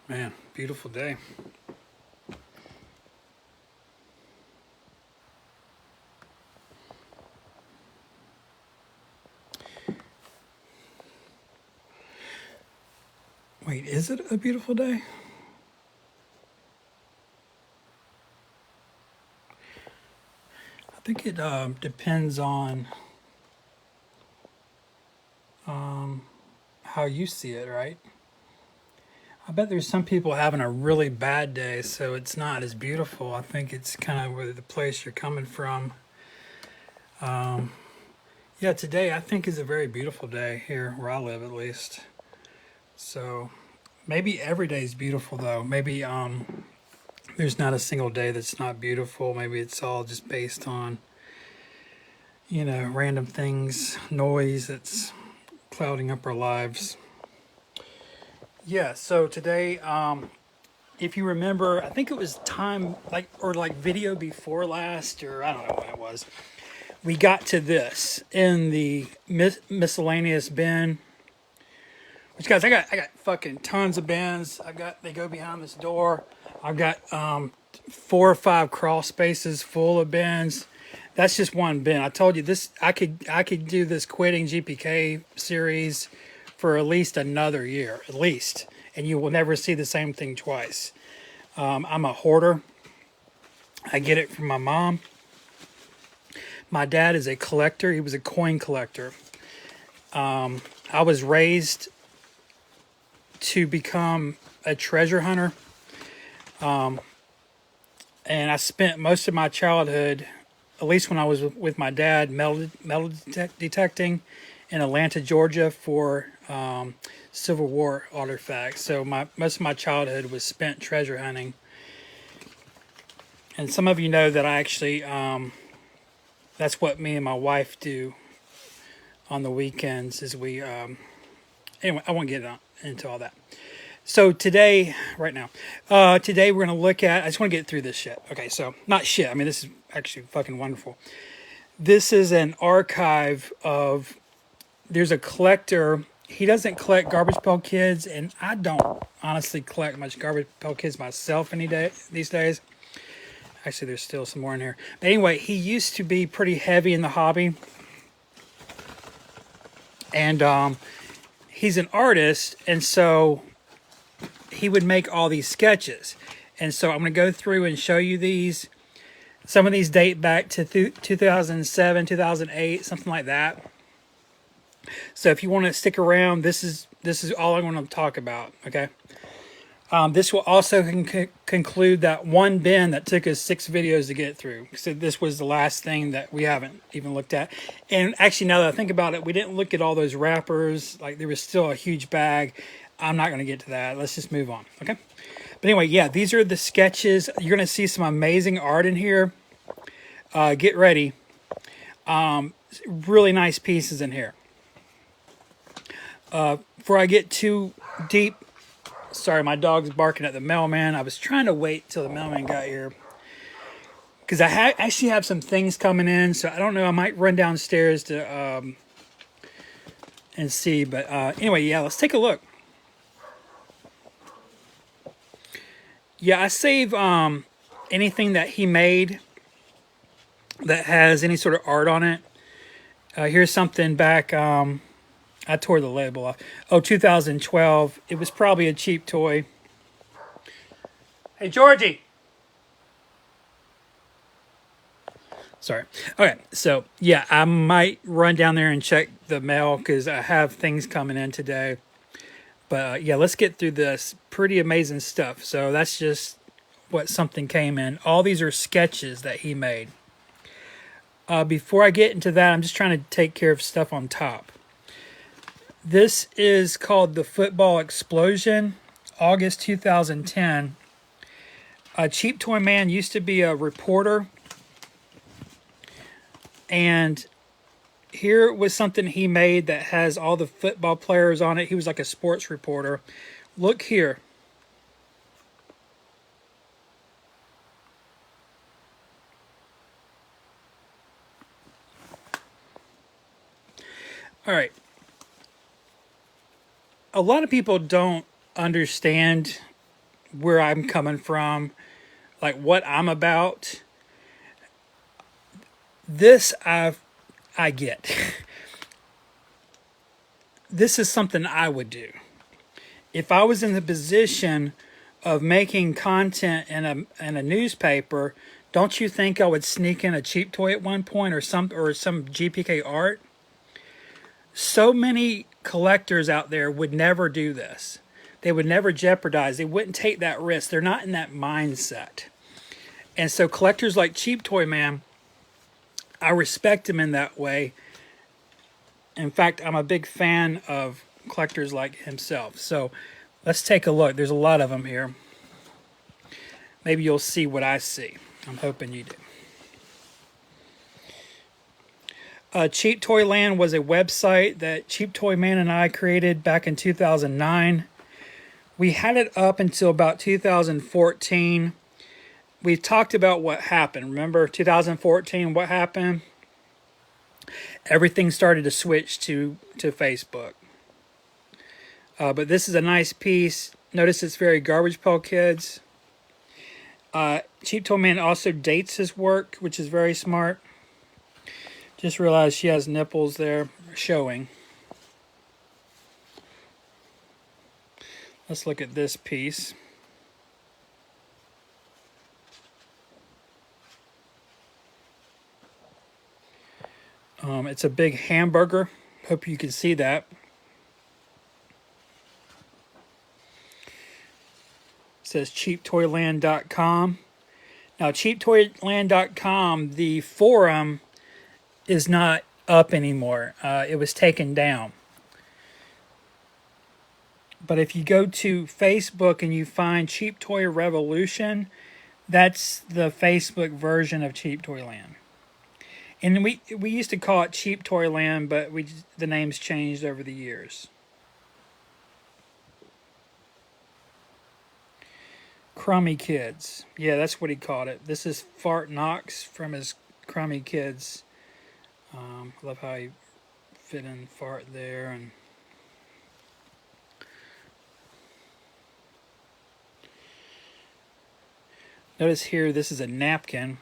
Man, beautiful day. Wait, is it a beautiful day? I think it depends on how you see it, right? I bet there's some people having a really bad day, so it's not as beautiful. I think it's kind of where the place you're coming from. Yeah, today I think is a very beautiful day here where I live, at least. So maybe every day is beautiful, though. Maybe there's not a single day that's not beautiful. Maybe it's all just based on random things, noise that's clouding up our lives. Yeah, so today, if you remember, I think it was time, like video before last, or I don't know when it was. We got to this in the miscellaneous bin. Which, guys, I got fucking tons of bins. They go behind this door. I've got 4 or 5 crawl spaces full of bins. That's just one bin. I told you this. I could do this quitting GPK series for at least another year, at least, and you will never see the same thing twice. I'm a hoarder. I get it from my mom. My dad is a collector. He was a coin collector. I was raised to become a treasure hunter, and I spent most of my childhood, at least when I was with my dad, metal detecting in Atlanta, Georgia, for Civil War artifacts. So most of my childhood was spent treasure hunting. And some of you know that I actually, that's what me and my wife do on the weekends. Is we, anyway, I won't get into all that. So today, right now, today we're going to look at, I just want to get through this shit. Okay, so, not shit, I mean, this is actually fucking wonderful. This is an archive of, there's a collector, he doesn't collect Garbage Pail Kids, and I don't honestly collect much Garbage Pail Kids myself these days. Actually, there's still some more in here. But anyway, he used to be pretty heavy in the hobby. And he's an artist, and so he would make all these sketches. And so I'm going to go through and show you these. Some of these date back to 2007, 2008, something like that. So if you want to stick around, this is all I'm going to talk about, okay? This will also conclude that one bin that took us 6 videos to get through. So this was the last thing that we haven't even looked at. And actually, now that I think about it, we didn't look at all those wrappers. Like, there was still a huge bag. I'm not going to get to that. Let's just move on, okay? But anyway, yeah, these are the sketches. You're going to see some amazing art in here. Get ready. Really nice pieces in here. Before I get too deep, sorry, my dog's barking at the mailman. I was trying to wait till the mailman got here because I actually have some things coming in. So I don't know. I might run downstairs to and see. But anyway, yeah, let's take a look. Yeah, I save anything that he made that has any sort of art on it. Here's something back. I tore the label off. Oh, 2012. It was probably a cheap toy. Hey, Georgie. Sorry. Okay, so yeah, I might run down there and check the mail because I have things coming in today. But yeah, let's get through this. Pretty amazing stuff. So that's just what something came in. All these are sketches that he made. Before I get into that, I'm just trying to take care of stuff on top. This is called The Football Explosion, August 2010. Cheaptoyman used to be a reporter. And here was something he made that has all the football players on it. He was like a sports reporter. Look here. All right. A lot of people don't understand where I'm coming from, like what I'm about. This I get. This is something I would do. If I was in the position of making content in a newspaper, don't you think I would sneak in a cheap toy at one point, or some GPK art? So many collectors out there would never do this. They would never jeopardize. They wouldn't take that risk. They're not in that mindset. And so collectors like Cheaptoyman, I respect him in that way. In fact, I'm a big fan of collectors like himself. So let's take a look. There's a lot of them here. Maybe you'll see what I see. I'm hoping you do. Cheap Toy Land was a website that Cheaptoyman and I created back in 2009. We had it up until about 2014. We talked about what happened. Remember 2014, what happened? Everything started to switch to Facebook. But this is a nice piece. Notice it's very Garbage Pail Kids. Cheaptoyman also dates his work, which is very smart. Just realized she has nipples there showing. Let's look at this piece. It's a big hamburger. Hope you can see that. It says cheaptoyland.com. Now, cheaptoyland.com, the forum is not up anymore. It was taken down. But if you go to Facebook and you find Cheap Toy Revolution, that's the Facebook version of Cheaptoyland. And we used to call it Cheaptoyland, but the name's changed over the years. Crummy Kids. Yeah, that's what he called it. This is Fart Knox from his Crummy Kids. I love how he fit in Fart there. And notice here, this is a napkin.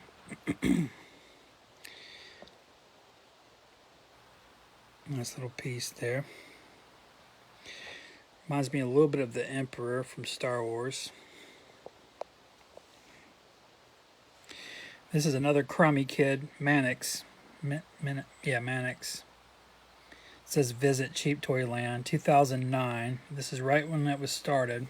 Nice little piece there. Reminds me a little bit of the Emperor from Star Wars. This is another Crummy Kid, Mannix. Mannix. It says Visit Cheaptoyland, 2009. This is right when that was started.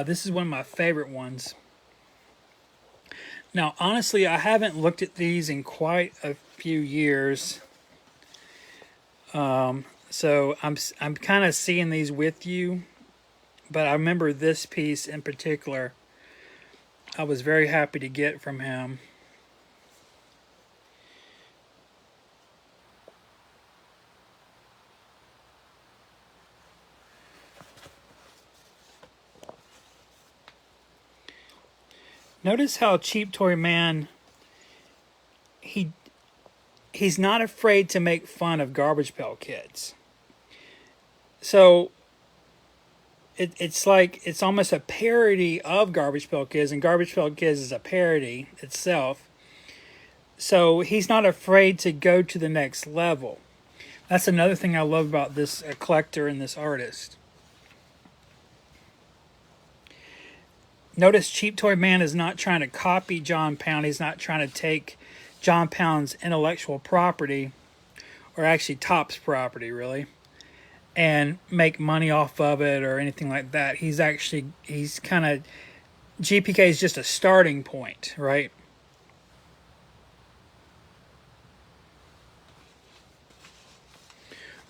This is one of my favorite ones. Now, honestly, I haven't looked at these in quite a few years. So I'm kind of seeing these with you. But I remember this piece in particular, I was very happy to get from him. Notice how Cheaptoyman, he's not afraid to make fun of Garbage Pail Kids. So it's like it's almost a parody of Garbage Pail Kids, and Garbage Pail Kids is a parody itself. So he's not afraid to go to the next level. That's another thing I love about this collector and this artist. Notice Cheaptoyman is not trying to copy John Pound. He's not trying to take John Pound's intellectual property, or actually Top's property, really, and make money off of it or anything like that. He's kind of, GPK is just a starting point, right?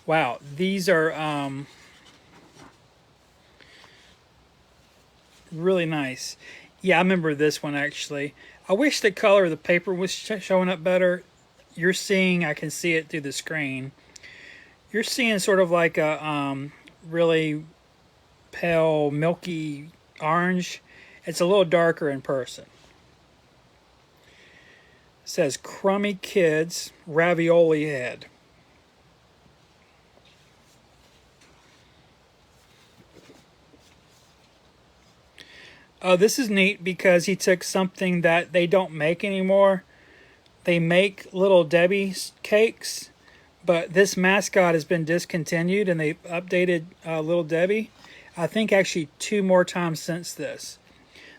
Wow, these are really nice. Yeah, I remember this one actually. I wish the color of the paper was showing up better. You're seeing, I can see it through the screen. You're seeing sort of like a really pale, milky orange. It's a little darker in person. It says Crummy Kids Ravioli Head. Oh, this is neat because he took something that they don't make anymore. They make Little Debbie cakes, but this mascot has been discontinued, and they updated Little Debbie. I think actually 2 more times since this.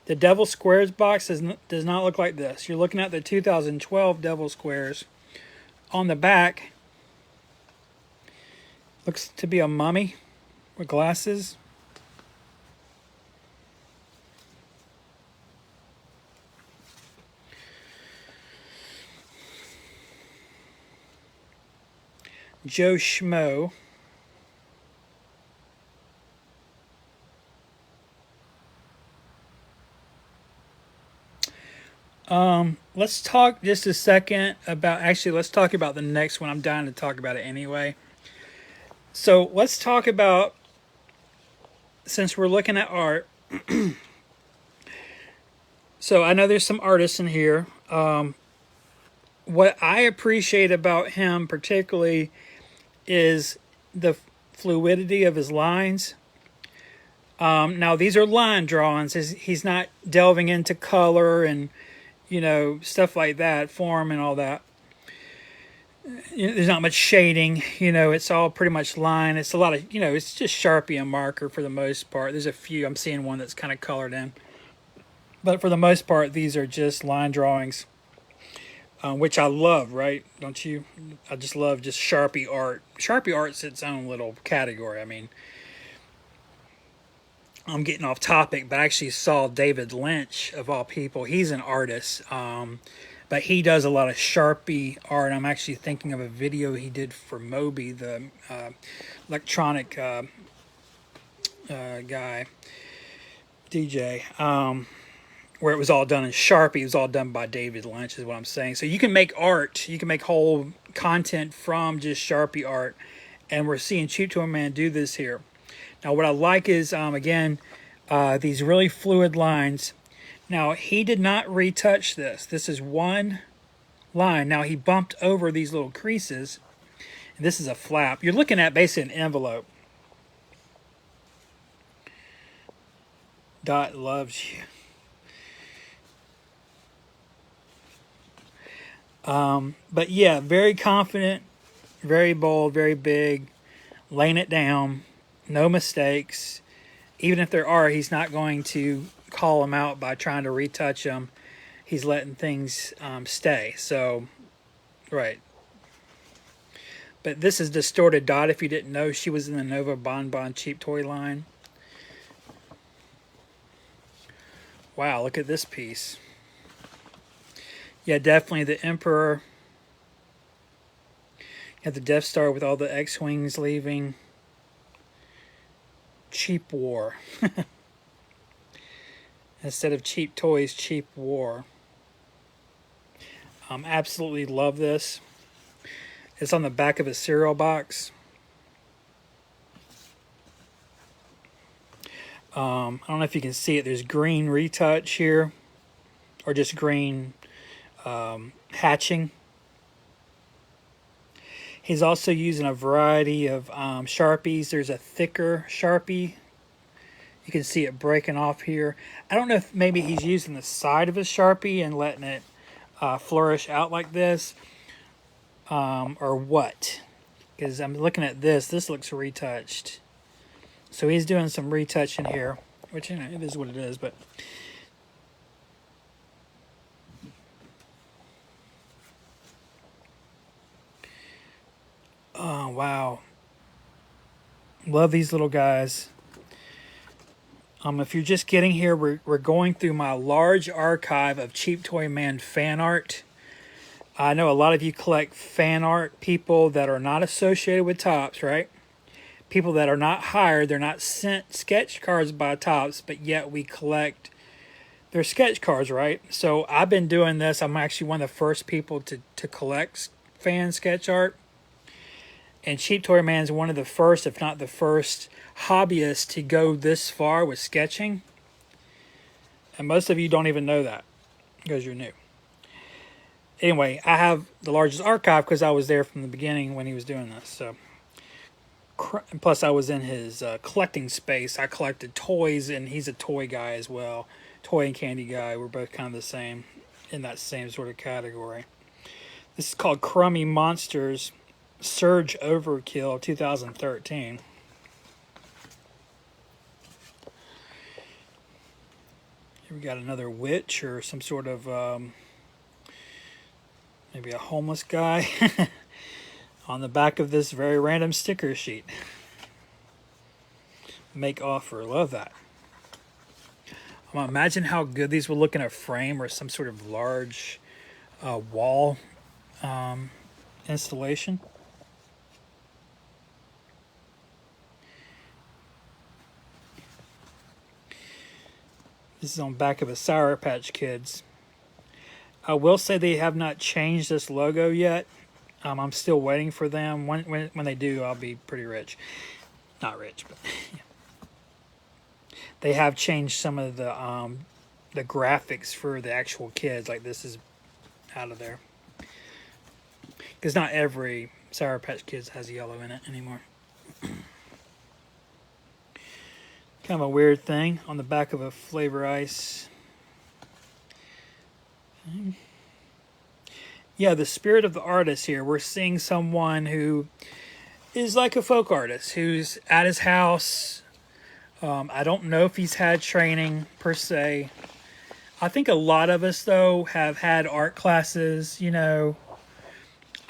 The Devil Squares box does not look like this. You're looking at the 2012 Devil Squares. On the back, looks to be a mummy with glasses. Joe Schmo. Let's talk just a second about, actually, let's talk about the next one. I'm dying to talk about it anyway. So let's talk about, since we're looking at art, so I know there's some artists in here. What I appreciate about him particularly is the fluidity of his lines. Now these are line drawings. He's not delving into color and, you know, stuff like that, form and all that. There's not much shading, you know, it's all pretty much line. It's a lot of, you know, it's just Sharpie and marker for the most part. There's a few, I'm seeing one that's kind of colored in. But for the most part, these are just line drawings, which I love, right? Don't you? I just love just Sharpie art. Sharpie art's its own little category. I mean, I'm getting off topic, but I actually saw David Lynch, of all people. He's an artist, but he does a lot of Sharpie art. I'm actually thinking of a video he did for Moby, the electronic guy, DJ, where it was all done in Sharpie. It was all done by David Lynch, is what I'm saying. So you can make art. You can make whole content from just Sharpie art. And we're seeing Cheaptoyman do this here. Now, what I like is, again, these really fluid lines. Now, he did not retouch this. This is one line. Now, he bumped over these little creases. And this is a flap. You're looking at basically an envelope. Dot loves you. But yeah, very confident, very bold, very big, laying it down, no mistakes. Even if there are, he's not going to call them out by trying to retouch them. He's letting things stay. So, right. But this is Distorted Dot. If you didn't know, she was in the Nova Bon Bon Cheap Toy line. Wow, look at this piece. Yeah, definitely the Emperor. You have the Death Star with all the X-Wings leaving. Cheap War. Instead of cheap toys, cheap war. Absolutely love this. It's on the back of a cereal box. I don't know if you can see it. There's green retouch here, or just green hatching. He's also using a variety of Sharpies. There's a thicker Sharpie. You can see it breaking off here. I don't know if maybe he's using the side of his Sharpie and letting it flourish out like this, or what. Because I'm looking at this. This looks retouched. So he's doing some retouching here, which, you know, it is what it is, but... Oh, wow. Love these little guys. If you're just getting here, we're going through my large archive of Cheaptoyman fan art. I know a lot of you collect fan art, people that are not associated with Topps, right? People that are not hired, they're not sent sketch cards by Topps, but yet we collect their sketch cards, right? So I've been doing this. I'm actually one of the first people to collect fan sketch art. And Cheaptoyman is one of the first, if not the first, hobbyists to go this far with sketching. And most of you don't even know that because you're new. Anyway, I have the largest archive because I was there from the beginning when he was doing this. So, plus I was in his collecting space. I collected toys, and he's a toy guy as well. toy and candy guy. We're both kind of the same, in that same sort of category. This is called Crummy Monsters Surge Overkill 2013. Here we got another witch or some sort of maybe a homeless guy on the back of this very random sticker sheet. Make offer. Love that. Imagine how good these would look in a frame or some sort of large wall installation. This is on the back of a Sour Patch Kids. I will say they have not changed this logo yet. I'm still waiting for them. When they do, I'll be pretty rich. Not rich, but yeah. They have changed some of the graphics for the actual kids. Like this is out of there. Because not every Sour Patch Kids has yellow in it anymore. Kind of a weird thing on the back of a Flavor Ice. Yeah, the spirit of the artist here. We're seeing someone who is like a folk artist who's at his house. I don't know if he's had training per se. I think a lot of us though have had art classes. You know,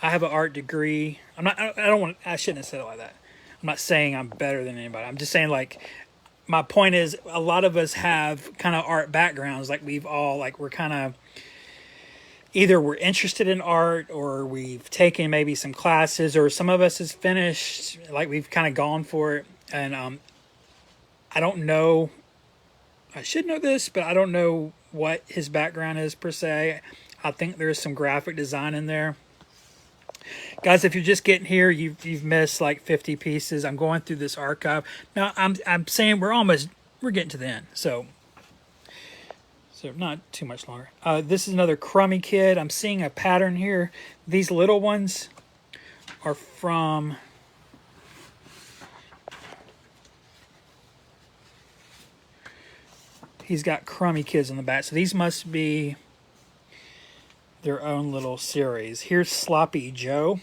I have an art degree. I shouldn't have said it like that. I'm not saying I'm better than anybody. I'm just saying, like, my point is a lot of us have kind of art backgrounds. Like we're kind of either we're interested in art or we've taken maybe some classes, or some of us has finished, like we've kind of gone for it. And I don't know, I should know this, but I don't know what his background is per se. I think there's some graphic design in there. Guys, if you're just getting here, you've missed like 50 pieces. I'm going through this archive. Now, I'm saying we're getting to the end. So not too much longer. This is another Crummy Kid. I'm seeing a pattern here. These little ones are from... He's got Crummy Kids on the back. So these must be their own little series. Here's Sloppy Joe.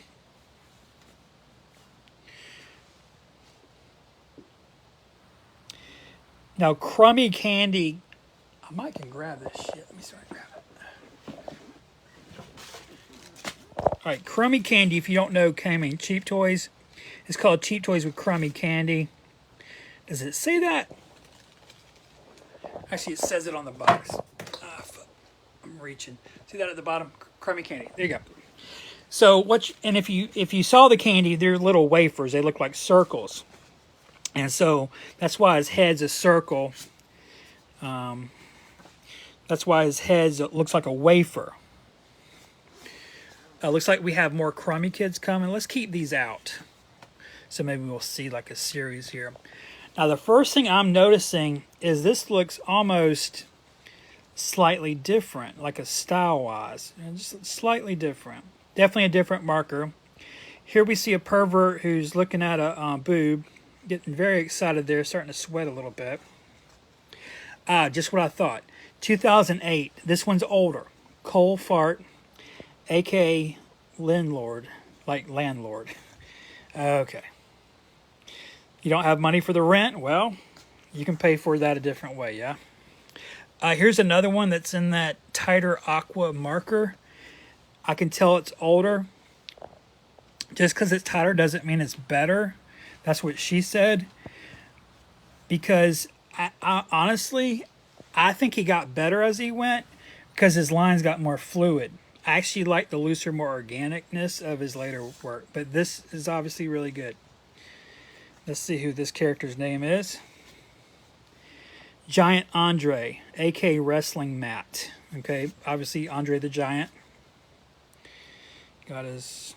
Now, Crummy Candy... I might can grab this shit. Let me start grab it. Alright, Crummy Candy, if you don't know, came in Cheap Toys. It's called Cheap Toys with Crummy Candy. Does it say that? Actually, it says it on the box. I'm reaching. See that at the bottom? Crummy Candy. There you go. So, if you saw the candy, they're little wafers. They look like circles. And so, that's why his head's a circle. That's why his head looks like a wafer. Looks like we have more Crummy Kids coming. Let's keep these out. So maybe we'll see like a series here. Now the first thing I'm noticing is this looks almost slightly different, like a style-wise. Just slightly different. Definitely a different marker. Here we see a pervert who's looking at a boob. Getting very excited there, starting to sweat a little bit. Just what I thought. 2008. This one's older. Cole Fart, a.k.a. Landlord. Like landlord. Okay. You don't have money for the rent? Well, you can pay for that a different way, yeah? Here's another one that's in that tighter aqua marker. I can tell it's older. Just because it's tighter doesn't mean it's better. That's what she said. Because I honestly, I think he got better as he went because his lines got more fluid. I actually like the looser, more organicness of his later work. But this is obviously really good. Let's see who this character's name is. Giant Andre, a.k.a. Wrestling Matt. Okay, obviously Andre the Giant. Got his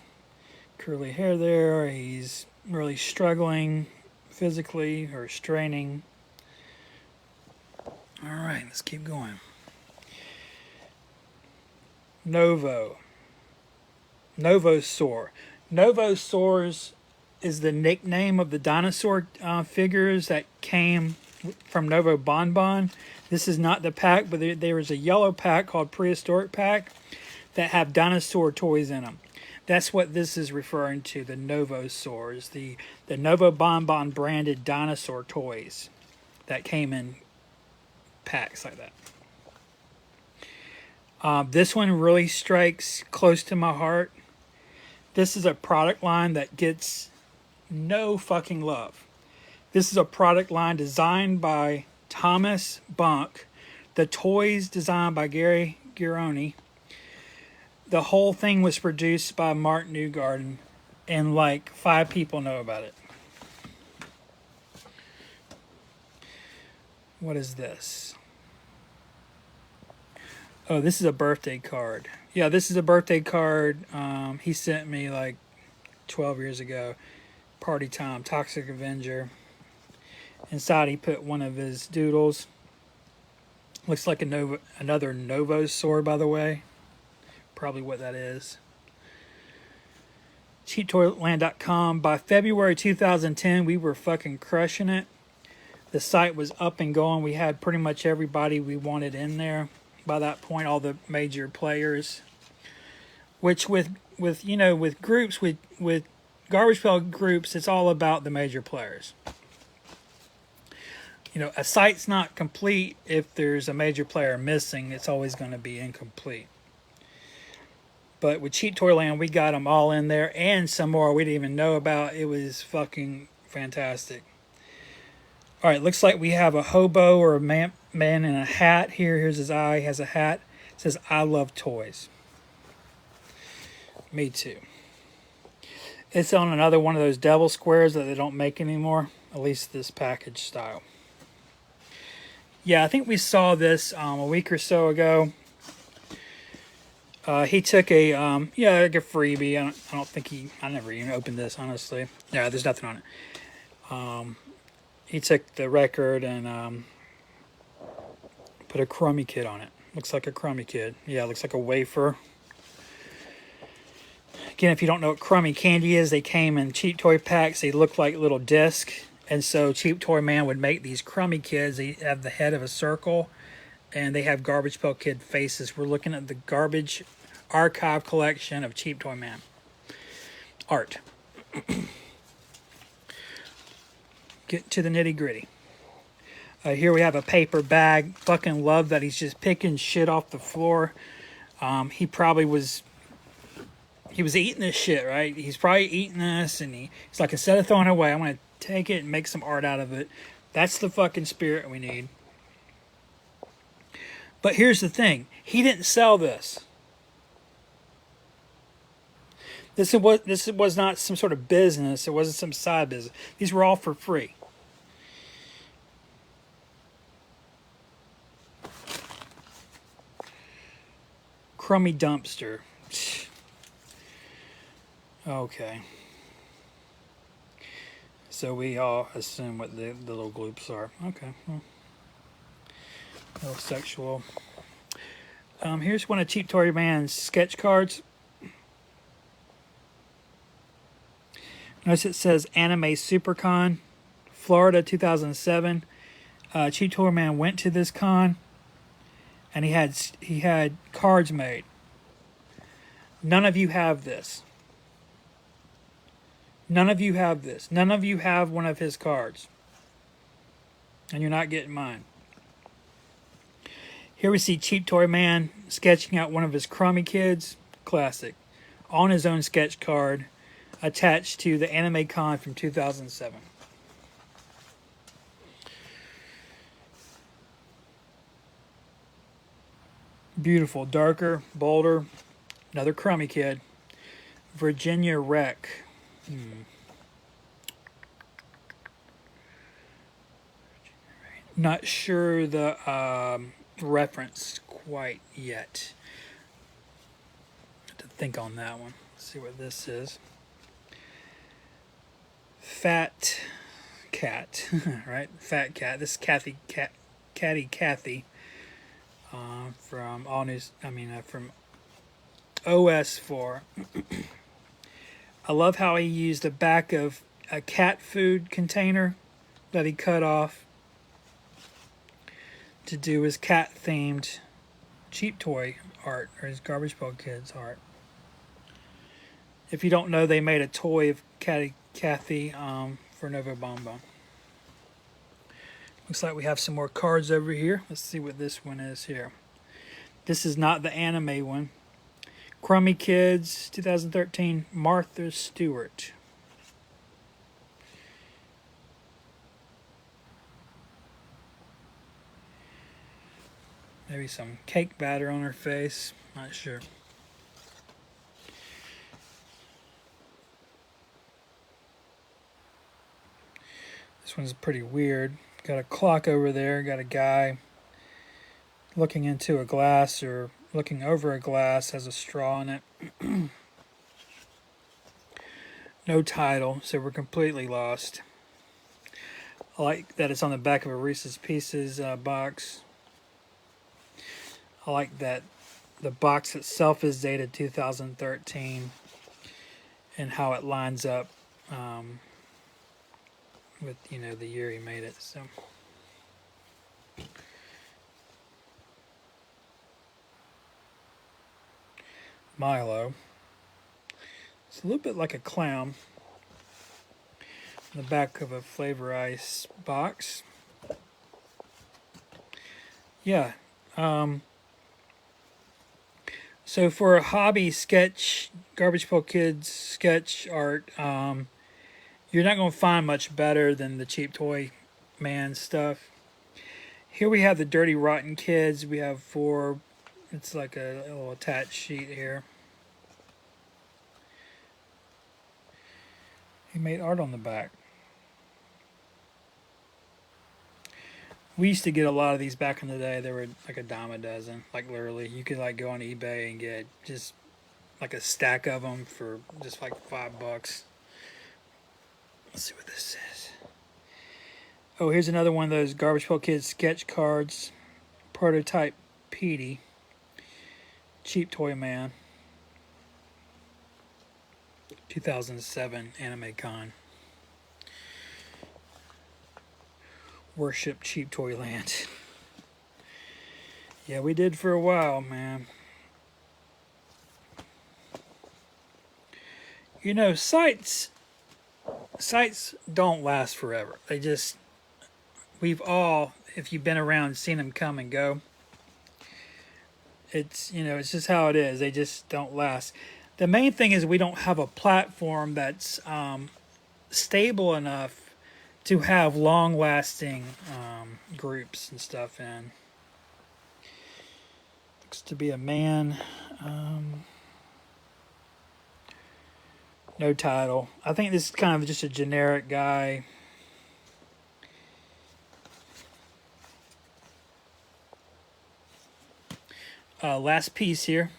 curly hair there. He's really struggling physically or straining. All right, let's keep going. Novosaur. Novosaurs is the nickname of the dinosaur figures that came from Novo Bonbon. This is not the pack, but there is a yellow pack called Prehistoric Pack that have dinosaur toys in them. That's what this is referring to, the Novosaurs, the Novo Bonbon branded dinosaur toys that came in packs like that. This one really strikes close to my heart. This is a product line that gets no fucking love. This is a product line designed by Thomas Bunk. The toys designed by Gary Gironi. The whole thing was produced by Mark Newgarden, and like 5 people know about it. What is this? Oh, this is a birthday card. Yeah, this is a birthday card he sent me like 12 years ago. Party time, Toxic Avenger. Inside he put one of his doodles. Looks like another Novosaur, by the way. Probably what that is. Cheaptoyland.com. By February 2010, we were fucking crushing it. The site was up and going. We had pretty much everybody we wanted in there. By that point, all the major players. Which with groups, with Garbage Pail groups, it's all about the major players. A site's not complete if there's a major player missing. It's always going to be incomplete. But with Cheap Toyland, we got them all in there and some more we didn't even know about. It was fucking fantastic. All right, looks like we have a hobo or a man in a hat here. Here's his eye. He has a hat. It says, "I love toys." Me too. It's on another one of those devil squares that they don't make anymore. At least this package style. Yeah, I think we saw this a week or so ago. He took a like a freebie. I don't think I never even opened this, honestly. Yeah, there's nothing on it. He took the record and put a Crummy Kid on it. Looks like a Crummy Kid. Yeah, looks like a wafer. Again, if you don't know what Crummy candy is, they came in cheap toy packs. They look like little discs. And so Cheap Toy Man would make these Crummy Kids. They have the head of a circle. And they have Garbage Pail Kid faces. We're looking at the Garbage Archive collection of Cheap Toy Man art. Get to the nitty gritty. Here we have a paper bag. Fucking love that he's just picking shit off the floor. He probably was... He was eating this shit, right? He's probably eating this, and he's like, instead of throwing it away, I'm going to take it and make some art out of it. That's the fucking spirit we need. But here's the thing. He didn't sell this. This was not some sort of business. It wasn't some side business. These were all for free. Crummy dumpster. Okay. So we all assume what the little gloops are. Okay. Well, a little sexual. Here's one of Cheap Toy Man's sketch cards. Notice it says Anime Supercon, Florida 2007. Cheap Toy Man went to this con, and he had cards made. None of you have this. None of you have this. None of you have one of his cards. And you're not getting mine. Here we see Cheap Toy Man sketching out one of his Crummy Kids. Classic. On his own sketch card. Attached to the Anime Con from 2007. Beautiful. Darker. Bolder. Another Crummy Kid. Virginia Wreck. Not sure the reference quite yet. Have to think on that one. Let's see what this is. Fat Cat, right? Fat Cat. This is Catty Cathy from All News. From OS4. I love how he used the back of a cat food container that he cut off. to do his cat-themed cheap toy art, or his Garbage Pail Kids art. If you don't know, they made a toy of Kathy for Nova Bomba. Looks like we have some more cards over here. Let's see what this one is here. This is not the anime one. Crummy Kids, 2013, Martha Stewart. Maybe some cake batter on her face. Not sure. This one's pretty weird. Got a clock over there. Got a guy looking into a glass or looking over a glass. Has a straw in it. No title, so we're completely lost. I like that it's on the back of a Reese's Pieces box. I like that the box itself is dated 2013 and how it lines up with, you know, the year he made it. So Milo. It's a little bit like a clown on the back of a Flavor Ice box. Yeah. So for a hobby sketch, Garbage Pail Kids sketch art, you're not going to find much better than the Cheaptoyman stuff. Here we have the Dirty Rotten Kids. We have 4. It's like a little attached sheet here. He made art on the back. We used to get a lot of these back in the day. They were like a dime a dozen. Like literally, you could like go on eBay and get just like a stack of them for just like $5. Let's see what this says. Oh, here's another one of those Garbage Pail Kids sketch cards. Prototype Petey. Cheaptoyman. 2007 Anime Con. Worship Cheap Toyland. Yeah, we did for a while, man. You know, sites don't last forever. They just, we've all, if you've been around, seen them come and go. It's, you know, it's just how it is. They just don't last. The main thing is we don't have a platform that's stable enough to have long-lasting groups and stuff in. Looks to be a man. No title. I think this is kind of just a generic guy. Last piece here.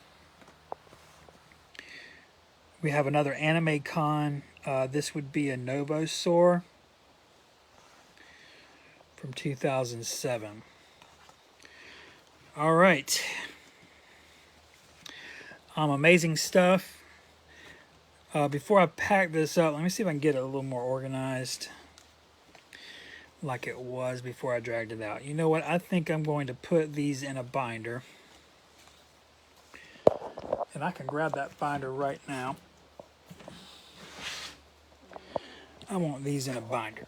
We have another Anime Con. This would be a Novosaur from 2007. All right. Amazing stuff. Before I pack this up, let me see if I can get it a little more organized like it was before I dragged it out. You know what? I think I'm going to put these in a binder. And I can grab that binder right now. I want these in a binder.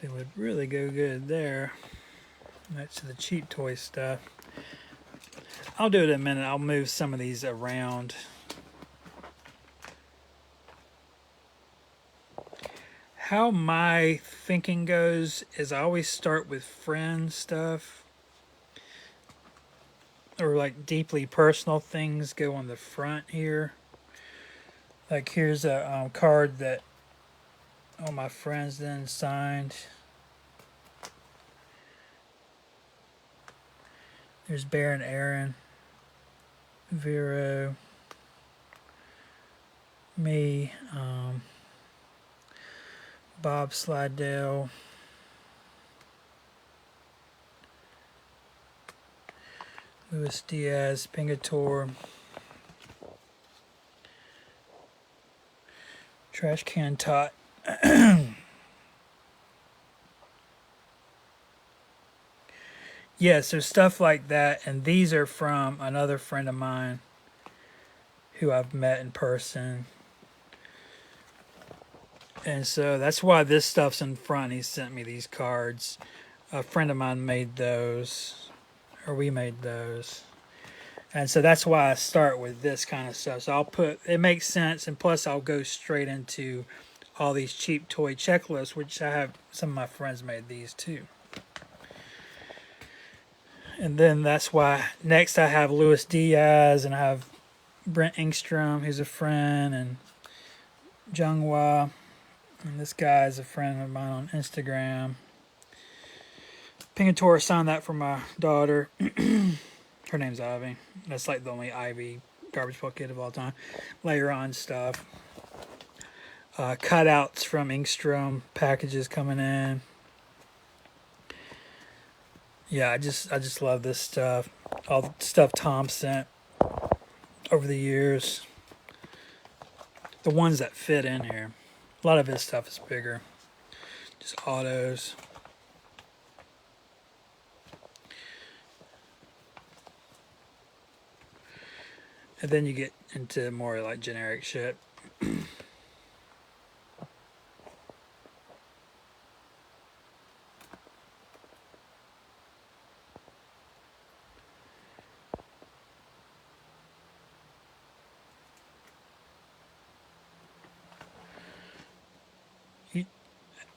They would really go good there next to the cheap toy stuff. I'll do it in a minute. I'll move some of these around. How my thinking goes is I always start with friend stuff, or like deeply personal things go on the front here. Like here's a card that all my friends then signed. There's Baron Aaron, Vero, me, Bob Slidell, Luis Diaz, Pingator, Trash can tot. Yeah, so stuff like that. And these are from another friend of mine who I've met in person. And so that's why this stuff's in front. He sent me these cards. A friend of mine made those, or we made those. And so that's why I start with this kind of stuff. So I'll put, it makes sense. And plus I'll go straight into all these cheap toy checklists, which I have, some of my friends made these too. And then that's why next I have Luis Diaz, and I have Brent Engstrom, who's a friend, and Junghwa. And this guy is a friend of mine on Instagram. Pingatora signed that for my daughter. Her name's Ivy. That's like the only Ivy garbage pail kid of all time. Layer on stuff. Cutouts from Engstrom packages coming in. Yeah, I just love this stuff. All the stuff Tom sent over the years. The ones that fit in here. A lot of his stuff is bigger. Just autos. And then you get into more like generic shit.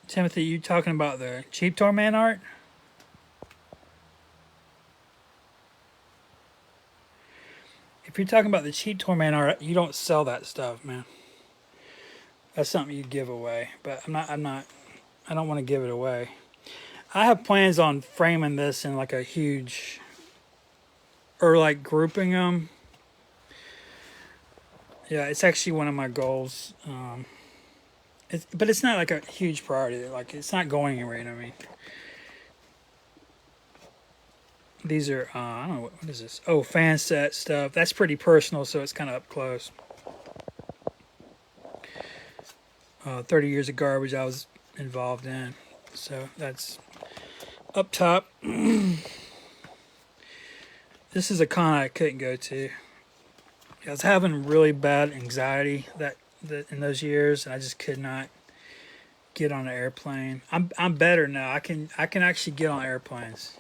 Timothy, you talking about the Cheaptoyman art? If you're talking about the Cheaptoyman art, you don't sell that stuff, man. That's something you give away. But I don't want to give it away. I have plans on framing this in like a huge, or like grouping them. Yeah, it's actually one of my goals. But it's not like a huge priority. Like, it's not going anywhere, you know what I mean? These are, I don't know, what is this? Oh, fan set stuff. That's pretty personal, so it's kind of up close. 30 years of garbage I was involved in. So that's up top. This is a con I couldn't go to. I was having really bad anxiety that in those years, and I just could not get on an airplane. I'm better now. I can actually get on airplanes.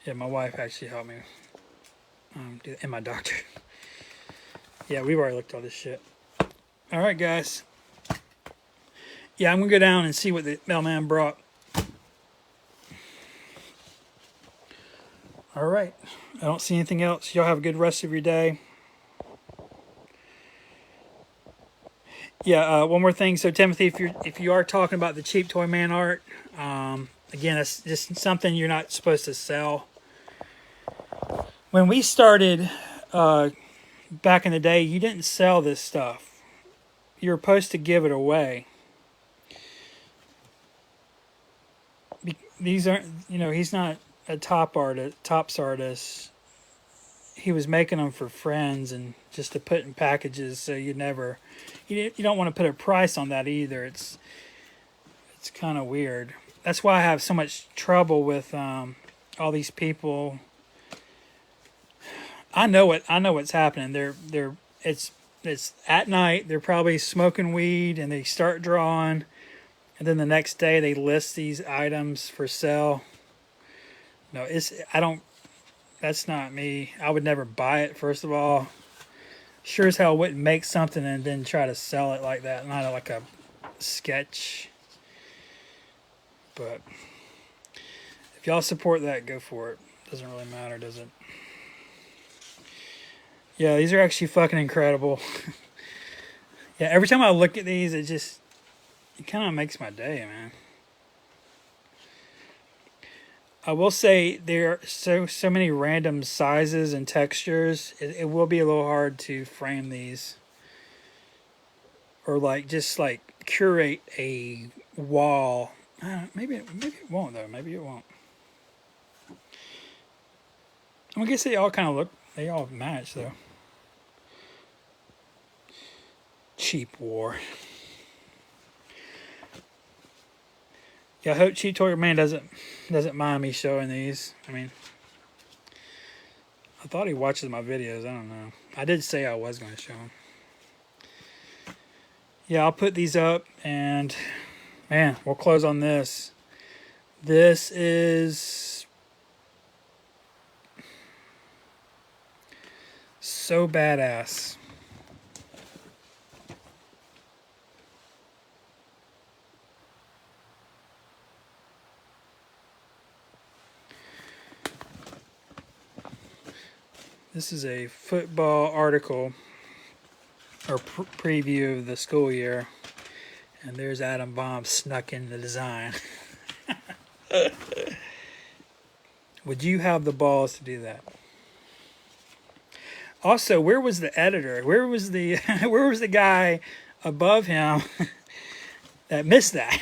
Yeah, my wife actually helped me, and my doctor. Yeah, we've already looked at all this shit. All right, guys. Yeah, I'm gonna go down and see what the mailman brought. All right. I don't see anything else. Y'all have a good rest of your day. Yeah, one more thing. So Timothy, if you are talking about the Cheaptoyman art, again, it's just something you're not supposed to sell. When we started back in the day, you didn't sell this stuff. You were supposed to give it away. These aren't, he's not a tops artist. He was making them for friends and just to put in packages, so you don't want to put a price on that either. It's kind of weird. That's why I have so much trouble with all these people. I know what's happening. It's at night. They're probably smoking weed and they start drawing, and then the next day they list these items for sale. No, that's not me. I would never buy it, first of all. Sure as hell wouldn't make something and then try to sell it like that. Not like a sketch. But if y'all support that, go for it. Doesn't really matter, does it? Yeah, these are actually fucking incredible. Yeah, every time I look at these, it kind of makes my day, man. I will say there are so many random sizes and textures. It will be a little hard to frame these, or just curate a wall. Maybe it won't though. Maybe it won't. I guess they all kind of they all match though. Cheap War. Yeah, I hope Cheaptoyman doesn't mind me showing these. I mean, I thought he watches my videos. I don't know. I did say I was going to show him. Yeah, I'll put these up, and man, we'll close on this. This is so badass. This is a football article or preview of the school year, and there's Adam Baum snuck in the design. Would you have the balls to do that? Also, where was the editor? Where was the where was the guy above him that missed that?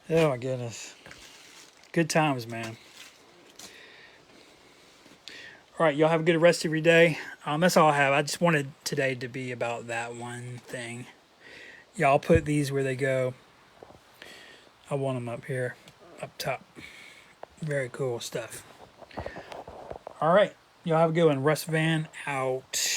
Oh my goodness. Good times, man. All right, y'all have a good rest of your day. That's all I have. I just wanted today to be about that one thing. Y'all put these where they go. I want them up here, up top. Very cool stuff. All right, y'all have a good one. Russ Van out.